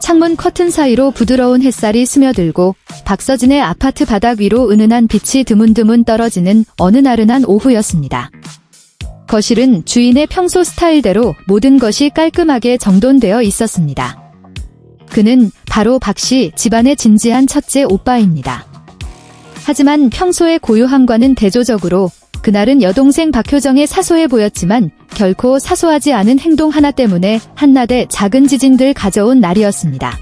창문 커튼 사이로 부드러운 햇살이 스며들고 박서진의 아파트 바닥 위로 은은한 빛이 드문드문 떨어지는 어느 나른한 오후였습니다. 거실은 주인의 평소 스타일대로 모든 것이 깔끔하게 정돈되어 있었습니다. 그는 바로 박씨 집안의 진지한 첫째 오빠입니다. 하지만 평소의 고요함과는 대조적으로 그날은 여동생 박효정의 사소해 보였지만 결코 사소하지 않은 행동 하나 때문에 한낮에 작은 지진들 가져온 날이었습니다.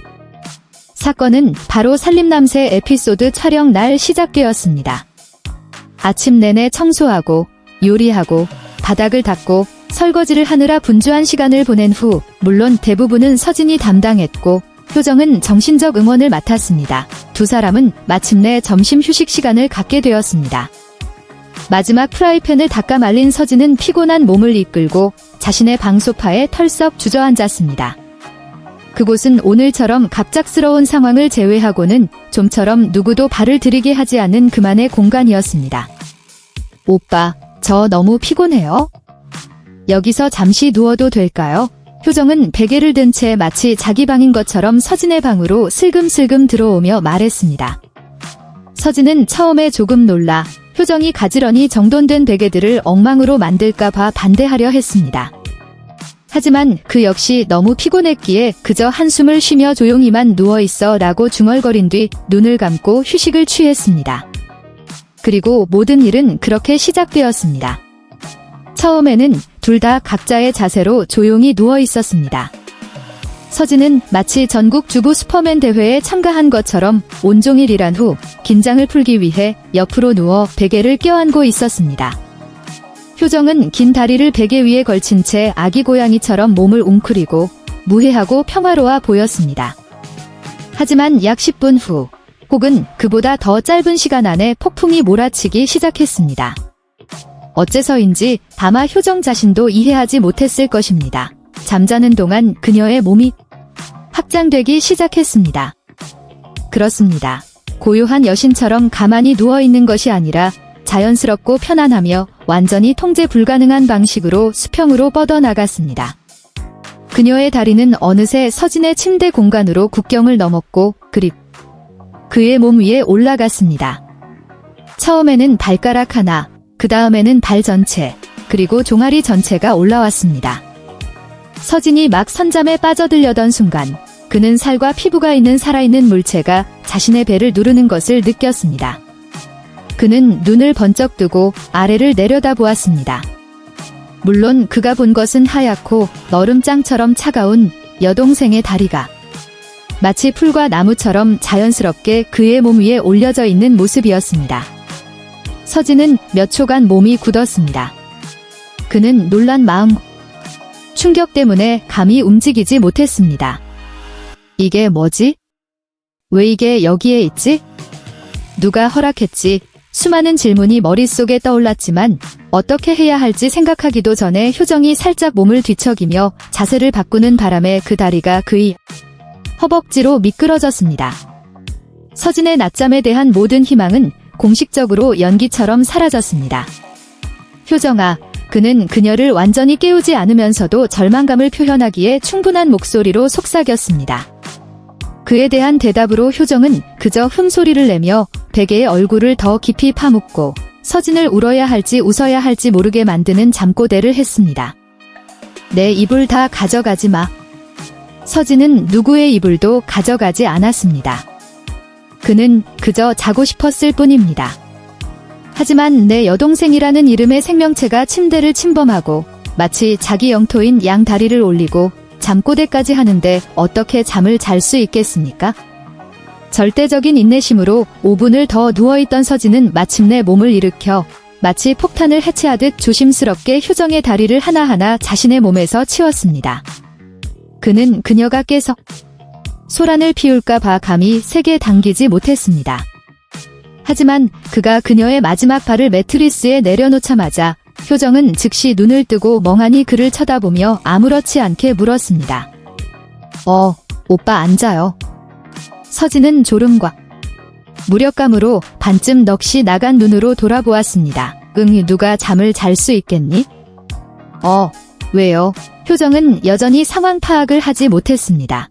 사건은 바로 살림남새 에피소드 촬영 날 시작되었습니다. 아침 내내 청소하고 요리하고 바닥을 닦고 설거지를 하느라 분주한 시간을 보낸 후 물론 대부분은 서진이 담당했고 효정은 정신적 응원을 맡았습니다. 두 사람은 마침내 점심 휴식 시간을 갖게 되었습니다. 마지막 프라이팬을 닦아 말린 서진은 피곤한 몸을 이끌고 자신의 방 소파에 털썩 주저앉았습니다. 그곳은 오늘처럼 갑작스러운 상황을 제외하고는 좀처럼 누구도 발을 들이게 하지 않은 그만의 공간이었습니다. 오빠, 저 너무 피곤해요. 여기서 잠시 누워도 될까요? 효정은 베개를 든 채 마치 자기 방인 것처럼 서진의 방으로 슬금슬금 들어오며 말했습니다. 서진은 처음에 조금 놀라 효정이 가지런히 정돈된 베개들을 엉망으로 만들까봐 반대하려 했습니다. 하지만 그 역시 너무 피곤했기에 그저 한숨을 쉬며 조용히만 누워있어 라고 중얼거린 뒤 눈을 감고 휴식을 취했습니다. 그리고 모든 일은 그렇게 시작되었습니다. 처음에는 둘 다 각자의 자세로 조용히 누워 있었습니다. 서진은 마치 전국 주부 슈퍼맨 대회에 참가한 것처럼 온종일 일한 후 긴장을 풀기 위해 옆으로 누워 베개를 껴안고 있었습니다. 효정은 긴 다리를 베개 위에 걸친 채 아기 고양이처럼 몸을 웅크리고 무해하고 평화로워 보였습니다. 하지만 약 10분 후 혹은 그보다 더 짧은 시간 안에 폭풍이 몰아치기 시작했습니다. 어째서인지 다마 효정 자신도 이해하지 못했을 것입니다. 잠자는 동안 그녀의 몸이 확장되기 시작했습니다. 그렇습니다. 고요한 여신처럼 가만히 누워있는 것이 아니라 자연스럽고 편안하며 완전히 통제 불가능한 방식으로 수평으로 뻗어나갔습니다. 그녀의 다리는 어느새 서진의 침대 공간으로 국경을 넘었고 그의 몸 위에 올라갔습니다. 처음에는 발가락 하나, 그 다음에는 발 전체, 그리고 종아리 전체가 올라왔습니다. 서진이 막 선잠에 빠져들려던 순간 그는 살과 피부가 있는 살아있는 물체가 자신의 배를 누르는 것을 느꼈습니다. 그는 눈을 번쩍 뜨고 아래를 내려다보았습니다. 물론 그가 본 것은 하얗고 너름장처럼 차가운 여동생의 다리가 마치 풀과 나무처럼 자연스럽게 그의 몸 위에 올려져 있는 모습이었습니다. 서진은 몇 초간 몸이 굳었습니다. 그는 놀란 마음, 충격 때문에 감히 움직이지 못했습니다. 이게 뭐지? 왜 이게 여기에 있지? 누가 허락했지? 수많은 질문이 머릿속에 떠올랐지만 어떻게 해야 할지 생각하기도 전에 효정이 살짝 몸을 뒤척이며 자세를 바꾸는 바람에 그 다리가 그의 허벅지로 미끄러졌습니다. 서진의 낮잠에 대한 모든 희망은 공식적으로 연기처럼 사라졌습니다. 효정아, 그는 그녀를 완전히 깨우지 않으면서도 절망감을 표현하기에 충분한 목소리로 속삭였습니다. 그에 대한 대답으로 효정은 그저 흠소리를 내며 베개의 얼굴을 더 깊이 파묻고 서진을 울어야 할지 웃어야 할지 모르게 만드는 잠꼬대를 했습니다. 내 이불 다 가져가지 마. 서진은 누구의 이불도 가져가지 않았습니다. 그는 그저 자고 싶었을 뿐입니다. 하지만 내 여동생이라는 이름의 생명체가 침대를 침범하고 마치 자기 영토인 양 다리를 올리고 잠꼬대까지 하는데 어떻게 잠을 잘 수 있겠습니까? 절대적인 인내심으로 5분을 더 누워있던 서진은 마침내 몸을 일으켜 마치 폭탄을 해체하듯 조심스럽게 효정의 다리를 하나하나 자신의 몸에서 치웠습니다. 그는 그녀가 깨서 소란을 피울까 봐 감히 세게 당기지 못했습니다. 하지만 그가 그녀의 마지막 발을 매트리스에 내려놓자마자 효정은 즉시 눈을 뜨고 멍하니 그를 쳐다보며 아무렇지 않게 물었습니다. 오빠 앉아요. 서진은 졸음과 무력감으로 반쯤 넋이 나간 눈으로 돌아보았습니다. 누가 잠을 잘 수 있겠니? 왜요? 효정은 여전히 상황 파악을 하지 못했습니다.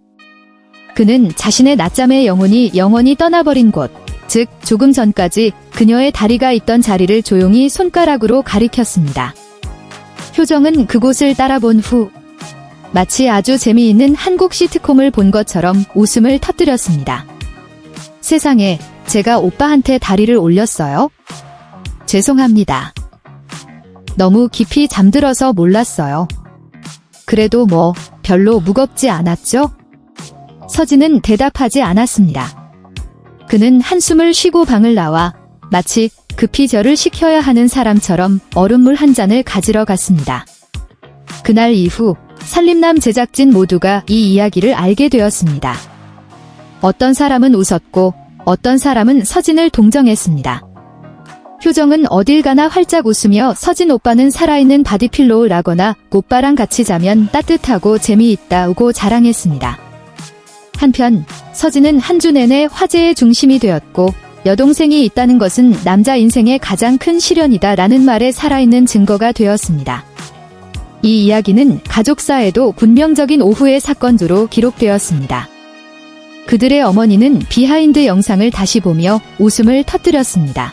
그는 자신의 낮잠의 영혼이 영원히 떠나버린 곳, 즉 조금 전까지 그녀의 다리가 있던 자리를 조용히 손가락으로 가리켰습니다. 효정은 그곳을 따라본 후 마치 아주 재미있는 한국 시트콤을 본 것처럼 웃음을 터뜨렸습니다. 세상에, 제가 오빠한테 다리를 올렸어요? 죄송합니다. 너무 깊이 잠들어서 몰랐어요. 그래도 뭐 별로 무겁지 않았죠? 서진은 대답하지 않았습니다. 그는 한숨을 쉬고 방을 나와 마치 급히 절을 시켜야 하는 사람처럼 얼음물 한 잔을 가지러 갔습니다. 그날 이후 살림남 제작진 모두가 이 이야기를 알게 되었습니다. 어떤 사람은 웃었고 어떤 사람은 서진을 동정했습니다. 효정은 어딜 가나 활짝 웃으며 서진 오빠는 살아있는 바디필로우라거나 오빠랑 같이 자면 따뜻하고 재미있다고 자랑했습니다. 한편 서진은 한 주 내내 화제의 중심이 되었고 여동생이 있다는 것은 남자 인생의 가장 큰 시련이다라는 말에 살아있는 증거가 되었습니다. 이 이야기는 가족사에도 운명적인 오후의 사건으로 기록되었습니다. 그들의 어머니는 비하인드 영상을 다시 보며 웃음을 터뜨렸습니다.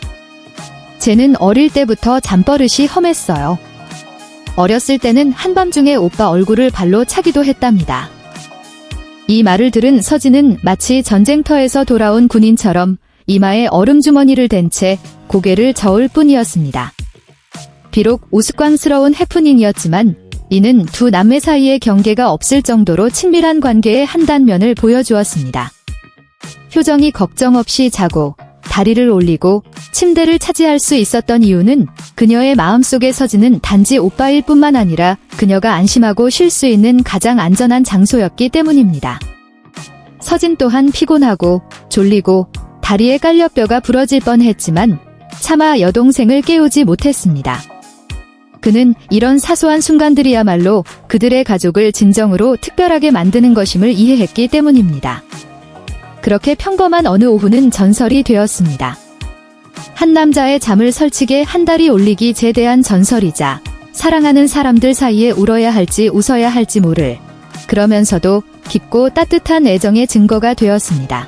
쟤는 어릴 때부터 잠버릇이 험했어요. 어렸을 때는 한밤중에 오빠 얼굴을 발로 차기도 했답니다. 이 말을 들은 서진은 마치 전쟁터에서 돌아온 군인처럼 이마에 얼음주머니를 댄 채 고개를 저을 뿐이었습니다. 비록 우스꽝스러운 해프닝이었지만 이는 두 남매 사이의 경계가 없을 정도로 친밀한 관계의 한 단면을 보여주었습니다. 효정이 걱정 없이 자고 다리를 올리고 침대를 차지할 수 있었던 이유는 그녀의 마음속에 서진은 단지 오빠일 뿐만 아니라 그녀가 안심하고 쉴 수 있는 가장 안전한 장소였기 때문입니다. 서진 또한 피곤하고 졸리고 다리에 깔려 뼈가 부러질 뻔했지만 차마 여동생을 깨우지 못했습니다. 그는 이런 사소한 순간들이야말로 그들의 가족을 진정으로 특별하게 만드는 것임을 이해했기 때문입니다. 그렇게 평범한 어느 오후는 전설이 되었습니다. 한 남자의 잠을 설치게 한 달이 올리기 제대한 전설이자 사랑하는 사람들 사이에 울어야 할지 웃어야 할지 모를, 그러면서도 깊고 따뜻한 애정의 증거가 되었습니다.